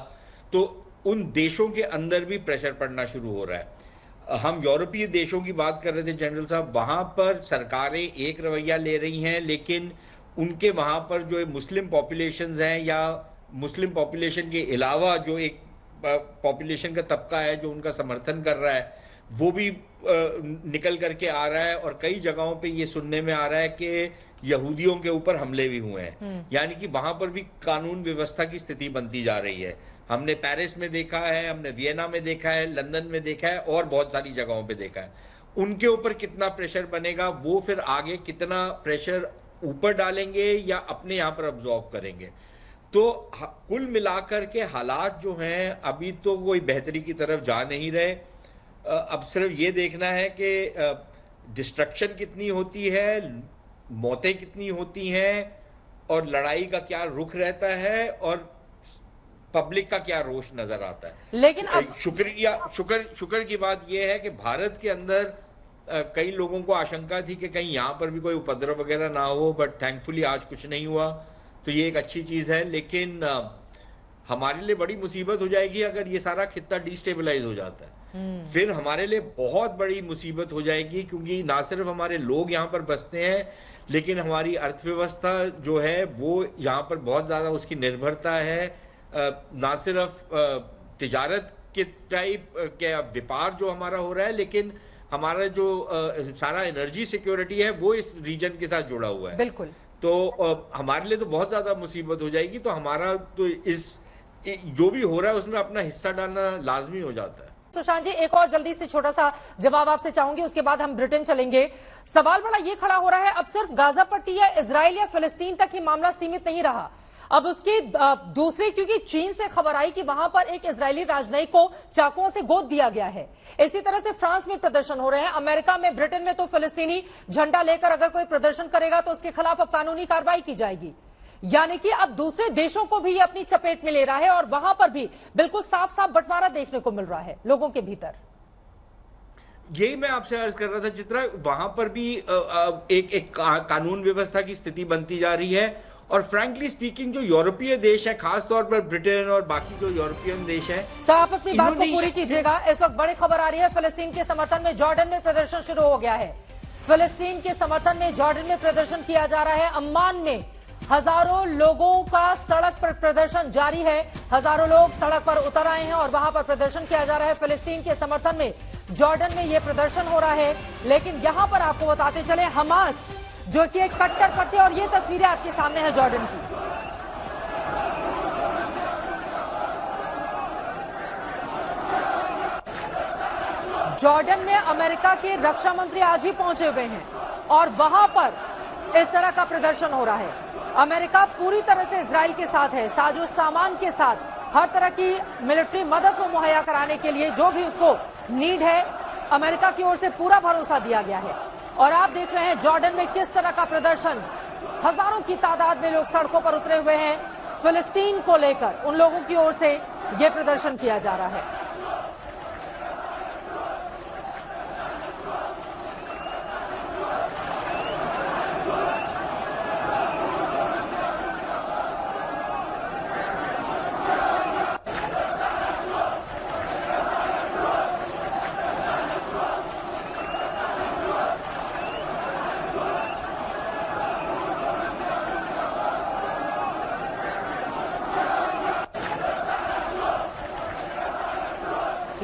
तो उन देशों के अंदर भी प्रेशर पड़ना शुरू हो रहा है। हम यूरोपीय देशों की बात कर रहे थे जनरल साहब, वहां पर सरकारें एक रवैया ले रही हैं, लेकिन उनके वहां पर जो मुस्लिम पॉपुलेशंस हैं या मुस्लिम पॉपुलेशन के अलावा जो एक पॉपुलेशन का तबका है जो उनका समर्थन कर रहा है, वो भी निकल करके आ रहा है। और कई जगहों पे ये सुनने में आ रहा है कि यहूदियों के ऊपर हमले भी हुए हैं, यानी कि वहां पर भी कानून व्यवस्था की स्थिति बनती जा रही है। हमने पेरिस में देखा है, हमने वियना में देखा है, लंदन में देखा है और बहुत सारी जगहों पे देखा है। उनके ऊपर कितना प्रेशर बनेगा, वो फिर आगे कितना प्रेशर ऊपर डालेंगे या अपने यहां पर अब्जॉर्ब करेंगे। तो कुल मिलाकर के हालात जो हैं अभी तो कोई बेहतरी की तरफ जा नहीं रहे। अब सिर्फ ये देखना है कि डिस्ट्रक्शन कितनी होती है, मौतें कितनी होती हैं और लड़ाई का क्या रुख रहता है और पब्लिक का क्या रोष नजर आता है। लेकिन अब शुक्र की बात यह है कि भारत के अंदर कई लोगों को आशंका थी कि कहीं यहां पर भी कोई उपद्रव वगैरह ना हो, बट थैंकफुली आज कुछ नहीं हुआ, तो ये एक अच्छी चीज है। लेकिन हमारे लिए बड़ी मुसीबत हो जाएगी अगर ये सारा खित्ता डिस्टेबलाइज हो जाता है। फिर हमारे लिए बहुत बड़ी मुसीबत हो जाएगी, क्योंकि ना सिर्फ हमारे लोग यहाँ पर बसते हैं, लेकिन हमारी अर्थव्यवस्था जो है वो यहाँ पर बहुत ज्यादा उसकी निर्भरता है। ना सिर्फ तिजारत के टाइप के व्यापार जो हमारा हो रहा है, लेकिन हमारा जो सारा एनर्जी सिक्योरिटी है वो इस रीजन के साथ जुड़ा हुआ है। बिल्कुल। तो हमारे लिए तो बहुत ज्यादा मुसीबत हो जाएगी। तो हमारा तो इस जो भी हो रहा है उसमें अपना हिस्सा डालना लाजमी हो जाता है। सुशांत जी, एक और जल्दी से छोटा सा जवाब आपसे चाहूंगी, उसके बाद हम ब्रिटेन चलेंगे। सवाल बड़ा ये खड़ा हो रहा है, अब सिर्फ गाजा पट्टी या इजराइल या फिलिस्तीन तक ही मामला सीमित नहीं रहा, अब उसकी दूसरी, क्योंकि चीन से खबर आई कि वहां पर एक इजरायली राजनयिक को चाकुओं से गोद दिया गया है। इसी तरह से फ्रांस में प्रदर्शन हो रहे हैं, अमेरिका में, ब्रिटेन में तो फिलिस्तीनी झंडा लेकर अगर कोई प्रदर्शन करेगा तो उसके खिलाफ अब कानूनी कार्रवाई की जाएगी। यानी कि अब दूसरे देशों को भी ये अपनी चपेट में ले रहा है और वहां पर भी बिल्कुल साफ साफ बंटवारा देखने को मिल रहा है लोगों के भीतर। यही मैं आपसे अर्ज कर रहा था, जितना वहां पर भी एक कानून व्यवस्था की स्थिति बनती जा रही है। और फ्रैंकली स्पीकिंग जो यूरोपीय देश है, खासतौर पर ब्रिटेन और बाकी जो यूरोपियन देश है, साहब अपनी बात को पूरी कीजिएगा। इस वक्त बड़ी खबर आ रही है, फिलिस्तीन के समर्थन में जॉर्डन में प्रदर्शन शुरू हो गया है। फिलिस्तीन के समर्थन में जॉर्डन में प्रदर्शन किया जा रहा है। अम्मान में हजारों लोगों का सड़क पर प्रदर्शन जारी है, हजारों लोग सड़क पर उतर आए हैं और वहां पर प्रदर्शन किया जा रहा है फिलिस्तीन के समर्थन में। जॉर्डन में यह प्रदर्शन हो रहा है, लेकिन यहां पर आपको बताते चले, हमास जो कि एक कट्टरपंथी, और ये तस्वीरें आपके सामने है जॉर्डन की। जॉर्डन में अमेरिका के रक्षा मंत्री आज ही पहुंचे हुए हैं और वहां पर इस तरह का प्रदर्शन हो रहा है। अमेरिका पूरी तरह से इजराइल के साथ है, साजो सामान के साथ, हर तरह की मिलिट्री मदद को मुहैया कराने के लिए जो भी उसको नीड है, अमेरिका की ओर से पूरा भरोसा दिया गया है। और आप देख रहे हैं जॉर्डन में किस तरह का प्रदर्शन, हजारों की तादाद में लोग सड़कों पर उतरे हुए हैं फिलिस्तीन को लेकर। उन लोगों की ओर से यह प्रदर्शन किया जा रहा है।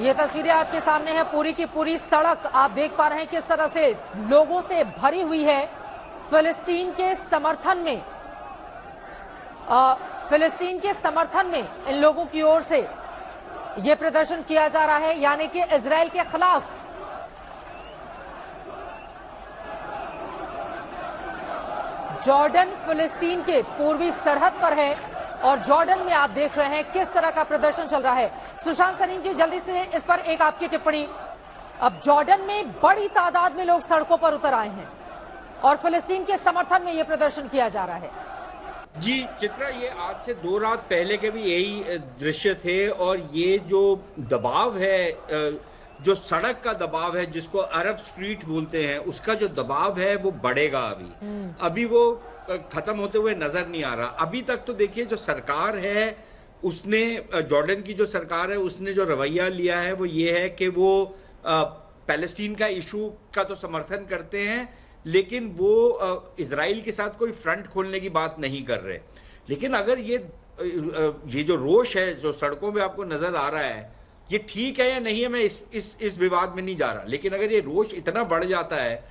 ये तस्वीरें आपके सामने है, पूरी की पूरी सड़क आप देख पा रहे हैं किस तरह से लोगों से भरी हुई है। फिलिस्तीन के समर्थन में इन लोगों की ओर से यह प्रदर्शन किया जा रहा है, यानी कि इजराइल के खिलाफ। जॉर्डन फिलिस्तीन के पूर्वी सरहद पर है और जॉर्डन में आप देख रहे हैं किस तरह का प्रदर्शन चल रहा है। सुशांत सरीन जी, जल्दी से इस पर एक आपकी टिप्पणी। अब जॉर्डन में बड़ी तादाद में लोग सड़कों पर उतर आए हैं और फिलिस्तीन के समर्थन में यह प्रदर्शन किया जा रहा है। जी चित्रा, ये आज से 2 रात पहले के भी यही दृश्य थे और ये जो दबाव है, जो सड़क का दबाव है जिसको अरब स्ट्रीट बोलते हैं, उसका जो दबाव है वो बढ़ेगा अभी वो खत्म होते हुए नजर नहीं आ रहा। अभी तक तो देखिए जो सरकार है उसने, जॉर्डन की जो सरकार है उसने जो रवैया लिया है वो ये है कि वो पैलेस्टीन का इशू का तो समर्थन करते हैं, लेकिन वो इजराइल के साथ कोई फ्रंट खोलने की बात नहीं कर रहे। लेकिन अगर ये जो रोष है जो सड़कों पे आपको नजर आ रहा है, ये ठीक है या नहीं है, मैं इस विवाद में नहीं जा रहा, लेकिन अगर ये रोष इतना बढ़ जाता है,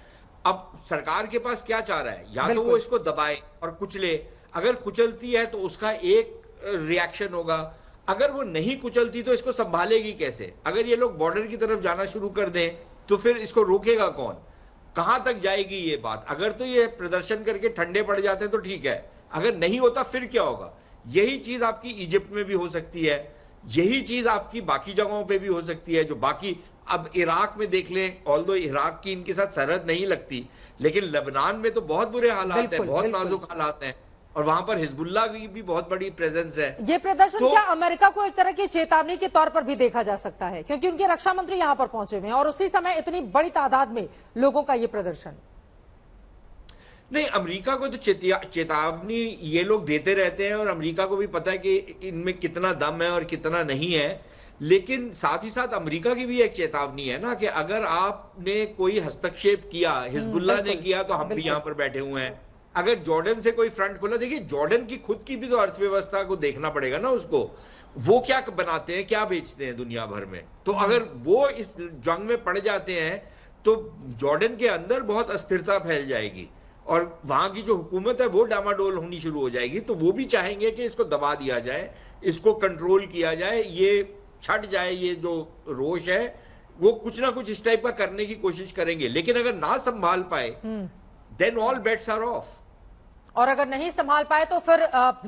अब सरकार के पास क्या चाह रहा है, या तो वो इसको दबाए और कुचले, अगर कुचलती है तो उसका एक रिएक्शन होगा, अगर वो नहीं कुचलती तो इसको संभालेगी कैसे? अगर ये लोग बॉर्डर की तरफ जाना शुरू कर दें तो फिर इसको रोकेगा कौन? कहां तक जाएगी ये बात? अगर तो ये प्रदर्शन करके ठंडे पड़ जाते हैं तो ठीक है, अगर नहीं होता फिर क्या होगा? यही चीज आपकी इजिप्ट में भी हो सकती है, यही चीज आपकी बाकी जगहों पे भी हो सकती है, जो बाकी अब इराक में देख लें, ऑल्दो इराक की इनके साथ सरहद नहीं लगती, लेकिन लेबनान में तो बहुत बुरे हालात हैं, बहुत नाजुक हालात हैं, और वहां पर हिजबुल्लाह की भी बहुत बड़ी प्रेजेंस है। ये प्रदर्शन क्या अमेरिका को एक तरह की चेतावनी के तौर पर भी देखा जा सकता है, क्योंकि उनके रक्षा मंत्री यहां पर पहुंचे हुए हैं और उसी समय इतनी बड़ी तादाद में लोगों का ये प्रदर्शन? नहीं, अमेरिका को तो चेतावनी ये लोग देते रहते हैं और अमेरिका को भी पता है कि इनमें कितना दम है और कितना नहीं है, लेकिन साथ ही साथ अमेरिका की भी एक चेतावनी है ना कि अगर आपने कोई हस्तक्षेप किया, हिजबुल्लाह ने किया, तो हम भी यहां पर बैठे हुए हैं। अगर जॉर्डन से कोई फ्रंट खोला, देखिए जॉर्डन की खुद की भी तो अर्थव्यवस्था को देखना पड़ेगा ना उसको, वो क्या बनाते हैं, क्या बेचते हैं दुनिया भर में, तो अगर वो इस जंग में पड़ जाते हैं तो जॉर्डन के अंदर बहुत अस्थिरता फैल जाएगी और वहां की जो हुकूमत है वो डामाडोल होनी शुरू हो जाएगी। तो वो भी चाहेंगे कि इसको दबा दिया जाए, इसको कंट्रोल किया जाए, ये छट जाए, ये जो रोष है वो कुछ ना कुछ इस टाइप का करने की कोशिश करेंगे। लेकिन अगर ना संभाल पाए then all bets are off. और अगर नहीं संभाल पाए तो फिर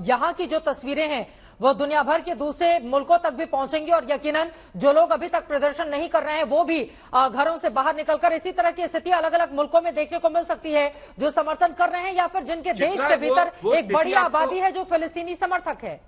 यहां की जो तस्वीरें हैं वो दुनिया भर के दूसरे मुल्कों तक भी पहुंचेंगी और यकीनन जो लोग अभी तक प्रदर्शन नहीं कर रहे हैं वो भी घरों से बाहर निकलकर इसी तरह की स्थिति अलग अलग मुल्कों में देखने को मिल सकती है, जो समर्थन कर रहे हैं या फिर जिनके देश के भीतर एक बड़ी आबादी है जो फिलिस्तीनी समर्थक है।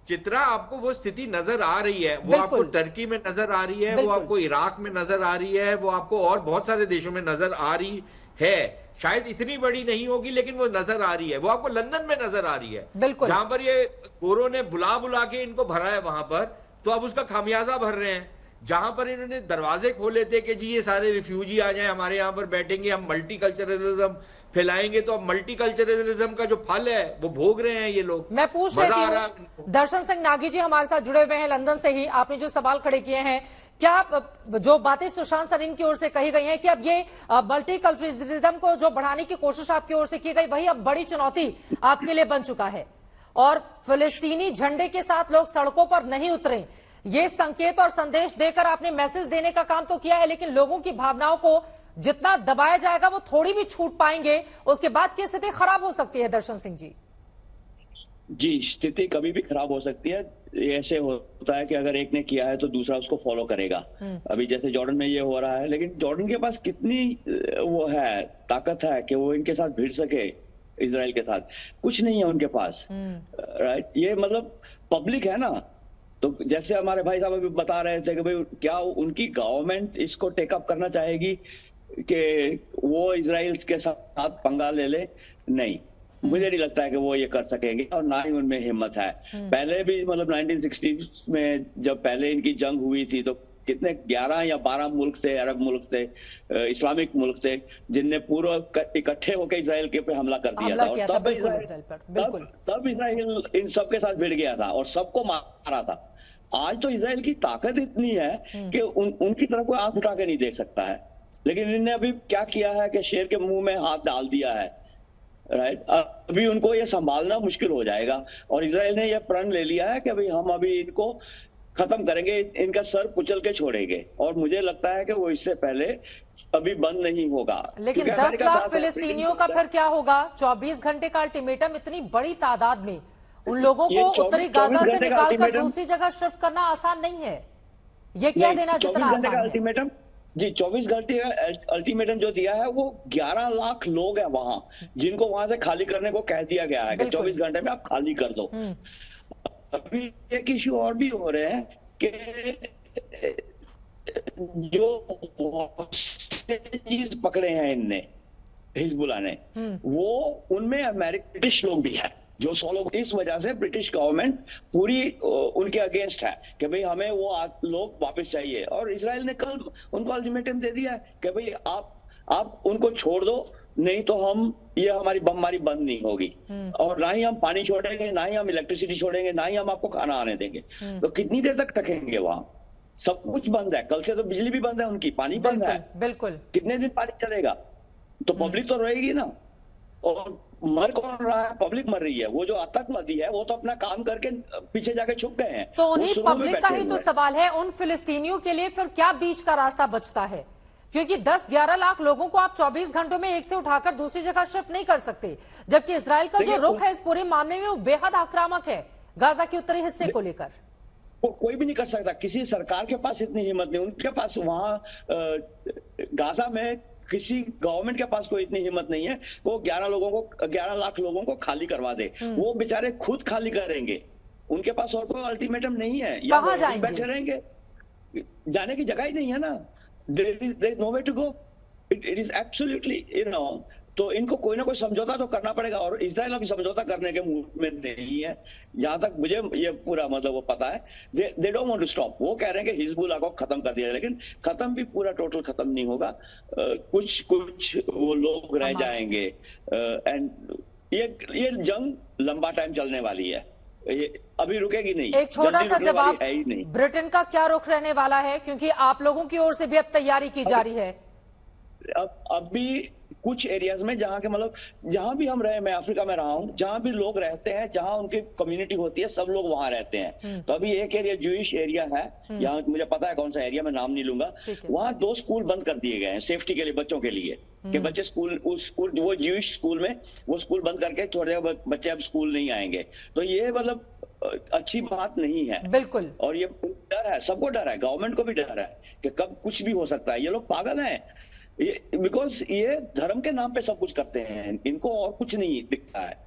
चित्रा, आपको वो स्थिति नजर आ रही है, वो आपको टर्की में नजर आ रही है, वो आपको इराक में नजर आ रही है, वो आपको और बहुत सारे देशों में नजर आ रही है। शायद इतनी बड़ी नहीं होगी लेकिन वो नजर आ रही है। वो आपको लंदन में नजर आ रही है, जहां पर ये गोरों ने बुला बुला के इनको भरा है वहां पर, तो अब उसका खामियाजा भर रहे हैं। जहां पर इन्होंने दरवाजे खोले थे कि जी ये सारे रिफ्यूजी आ जाएं, हमारे यहां पर बैठेंगे, हम मल्टीकल्चरलिज्म फैलाएंगे, तो अब मल्टीकल्चरलिज्म का जो फल है वो भोग रहे हैं ये लोग। मैं पूछ रही हूं, दर्शन सिंह नागी जी हमारे साथ जुड़े हुए हैं लंदन से ही, आपने जो सवाल खड़े किए हैं, क्या जो बातें सुशांत सरिन की ओर से कही गई हैं कि अब ये मल्टीकल्चरलिज्म को जो बढ़ाने की कोशिश आपकी ओर से की गई वही अब बड़ी चुनौती आपके लिए बन चुका है और फिलिस्तीनी झंडे के साथ लोग सड़कों पर नहीं उतरे, ये संकेत और संदेश देकर आपने मैसेज देने का काम तो किया है, लेकिन लोगों की भावनाओं को जितना दबाया जाएगा वो थोड़ी भी छूट पाएंगे, उसके बाद की स्थिति खराब हो सकती है। दर्शन सिंह जी, स्थिति कभी भी खराब हो सकती है। ऐसे होता है कि अगर एक ने किया है तो दूसरा उसको फॉलो करेगा। अभी जैसे जॉर्डन में ये हो रहा है, लेकिन जॉर्डन के पास कितनी वो है, ताकत है कि वो इनके साथ भिड़ सके, इजराइल के साथ कुछ नहीं है उनके पास, राइट। ये मतलब पब्लिक है ना, तो जैसे हमारे भाई साहब अभी बता रहे थे कि भाई क्या उनकी गवर्नमेंट इसको टेकअप करना चाहेगी कि वो इजराइल के साथ पंगा ले ले? नहीं, मुझे नहीं लगता है कि वो ये कर सकेंगे और ना ही उनमें हिम्मत है। पहले भी मतलब 1960 में जब पहले इनकी जंग हुई थी तो कितने 11 या 12 मुल्क थे, अरब मुल्क थे, इस्लामिक मुल्क थे, जिनने पूरा इकट्ठे होकर इजराइल के पे हमला कर दिया था और तब इजराइल इन सबके साथ भिड़ गया था और सबको मारा था। आज तो इजराइल की ताकत इतनी है कि उनकी तरफ कोई आंख उठा के नहीं देख सकता है, लेकिन इन्होंने अभी क्या किया है कि शेर के मुंह में हाथ डाल दिया है, राइट। अभी उनको ये संभालना मुश्किल हो जाएगा और इजराइल ने यह प्रण ले लिया है कि भाई हम अभी इनको खत्म करेंगे, इनका सर कुचल के छोड़ेंगे और मुझे लगता है कि वो इससे पहले अभी बंद नहीं होगा। लेकिन 10 लाख फिलिस्तीनियों का फिर क्या होगा? 24 घंटे का अल्टीमेटम इतनी बड़ी तादाद में उन लोगों को उत्तरी गाजा से निकालकर दूसरी जगह शिफ्ट करना आसान नहीं है। ये क्या देना जितना आसान है? जी 24 घंटे का अल्टीमेटम जो दिया है वो 11 लाख लोग हैं वहां, जिनको वहां से खाली करने को कह दिया गया है कि 24 घंटे में आप खाली कर दो। अभी एक इश्यू और भी हो रहे हैं कि जो हॉस्टेजेस पकड़े हैं इनने, हिजबुल्लाह ने, वो उनमें ब्रिटिश लोग भी हैं, जो 100 लोग। इस वजह से ब्रिटिश गवर्नमेंट पूरी उनके अगेंस्ट है कि भाई हमें वो लोग वापस चाहिए। और इजराइल ने कल उनको अल्टीमेटम दे दिया है कि भाई आप उनको छोड़ दो, नहीं तो ये हमारी बमबारी बंद नहीं होगी, और ना ही हम पानी छोड़ेंगे, ना ही हम इलेक्ट्रिसिटी छोड़ेंगे, ना ही हम आपको खाना आने देंगे। तो कितनी देर तक टकेंगे वहां? सब कुछ बंद है, कल से तो बिजली भी बंद है उनकी, पानी बंद है। बिल्कुल। कितने दिन पानी चलेगा? तो पब्लिक तो रहेगी ना। और मर कौन रहा है? पब्लिक मर रही है। वो जो आतंकवादी है वो तो अपना काम करके पीछे जाके छुप गए हैं। तो उन्हीं पब्लिक का ही तो सवाल है। उन फिलिस्तीनियों के लिए फिर क्या बीच का रास्ता बचता है? क्योंकि 10-11 लाख लोगों को आप 24 घंटों में एक से उठाकर दूसरी जगह शिफ्ट नहीं कर सकते, जबकि इजराइल का जो रुख है इस पूरे मामले में वो बेहद आक्रामक है गाजा के उत्तरी हिस्से को लेकर। कोई भी नहीं कर सकता, किसी सरकार के पास इतनी हिम्मत नहीं, उनके पास वहां गाजा में किसी गवर्नमेंट के पास कोई इतनी हिम्मत नहीं है वो 11 लाख लोगों को खाली करवा दे। वो बेचारे खुद खाली करेंगे, उनके पास और कोई अल्टीमेटम नहीं है। कहां जाएंगे? बैठे रहेंगे, जाने की जगह ही नहीं है ना। there is nowhere to go. It is absolutely, तो इनको कोई ना कोई समझौता तो करना पड़ेगा। और इजराइल अभी समझौता करने के मूड में नहीं है, जहां तक मुझे ये पूरा मतलब वो पता है। They don't want to stop. वो कह रहे हैं कि हिजबुल्लाह को खत्म कर दिया, लेकिन खत्म भी पूरा टोटल खत्म नहीं होगा। कुछ वो लोग रह जाएंगे। एंड ये जंग लंबा टाइम चलने वाली है, ये अभी रुकेगी नहीं। एक छोटा सा जवाब, ब्रिटेन का क्या रुख रहने वाला है? क्योंकि आप लोगों की ओर से भी अब तैयारी की जा रही है। अभी कुछ एरियाज में जहां के मतलब जहां भी हम रहे, मैं अफ्रीका में रहा हूं, जहां भी लोग रहते हैं, जहां उनकी कम्युनिटी होती है, सब लोग वहां रहते हैं। तो अभी एक एरिया जूइश एरिया है, यहाँ मुझे पता है कौन सा एरिया, मैं नाम नहीं लूंगा। वहां 2 स्कूल बंद कर दिए गए हैं सेफ्टी के लिए, बच्चों के लिए, कि बच्चे स्कूल वो जूइश स्कूल में वो स्कूल बंद करके थोड़े बच्चे अब स्कूल नहीं आएंगे। तो ये मतलब अच्छी बात नहीं है। बिल्कुल। और ये डर है, सबको डर है, गवर्नमेंट को भी डर है कि कब कुछ भी हो सकता है। ये लोग पागल हैं, बिकॉज ये धर्म के नाम पे सब कुछ करते हैं, इनको और कुछ नहीं दिखता है।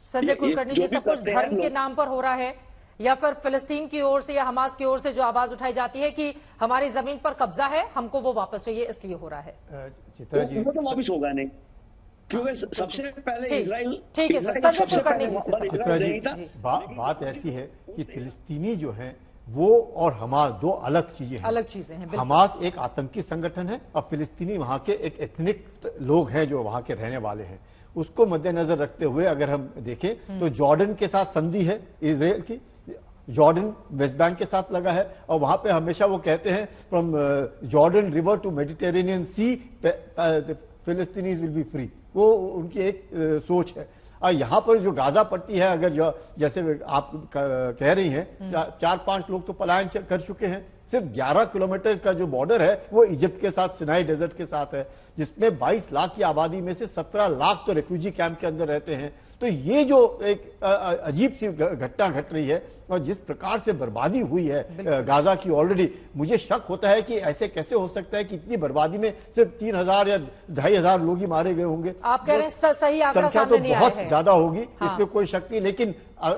संजय कुलकर्णी जी, सब कुछ धर्म के नाम पर हो रहा है, या फिर फिलिस्तीन की ओर से या हमास की ओर से जो आवाज उठाई जाती है कि हमारी जमीन पर कब्जा है, हमको वो वापस चाहिए, इसलिए हो रहा है? चित्रा जी, वो तो वापस होगा नहीं, क्योंकि सबसे पहले इजराइल। ठीक है सर, संजय कुलकर्णी जी से। चित्रा जी, बात ऐसी है कि फिलिस्तीनी जो है वो और हमास 2 अलग चीजें हैं। हमास एक आतंकी संगठन है और फिलिस्तीनी वहां के एक एथनिक लोग हैं जो वहां के रहने वाले हैं। उसको मद्देनजर रखते हुए अगर हम देखें तो जॉर्डन के साथ संधि है इजराइल की, जॉर्डन वेस्ट बैंक के साथ लगा है, और वहां पे हमेशा वो कहते हैं from Jordan river to Mediterranean sea Palestinians will be free. वो उनकी एक सोच है। और यहाँ पर जो गाजा पट्टी है, अगर जो जैसे आप कह रही हैं, 4-5 लोग तो पलायन कर चुके हैं। सिर्फ 11 किलोमीटर का जो बॉर्डर है वो इजिप्ट के साथ, सिनाई डेजर्ट के साथ है, जिसमें 22 लाख की आबादी में से 17 लाख तो रेफ्यूजी कैंप के अंदर रहते हैं। तो ये जो एक अजीब सी घटना घट रही है और जिस प्रकार से बर्बादी हुई है गाजा की ऑलरेडी, मुझे शक होता है कि ऐसे कैसे हो सकता है कि इतनी बर्बादी में सिर्फ 3000 या 2500 लोग ही मारे गए होंगे। आप कह रहे हैं सही आंकड़ा संख्या सामने तो नहीं आया बहुत है। ज्यादा होगी, इसमें कोई शक नहीं, लेकिन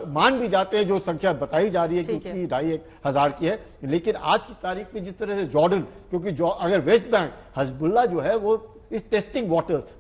मान भी जाते हैं जो संख्या बताई जा रही है कि उतनी 2500 की है। लेकिन आज की तारीख में जिस तरह से जॉर्डन, क्योंकि अगर वेस्ट बैंक हिजबुल्लाह जो है वो इस टेस्टिंग वाटर्स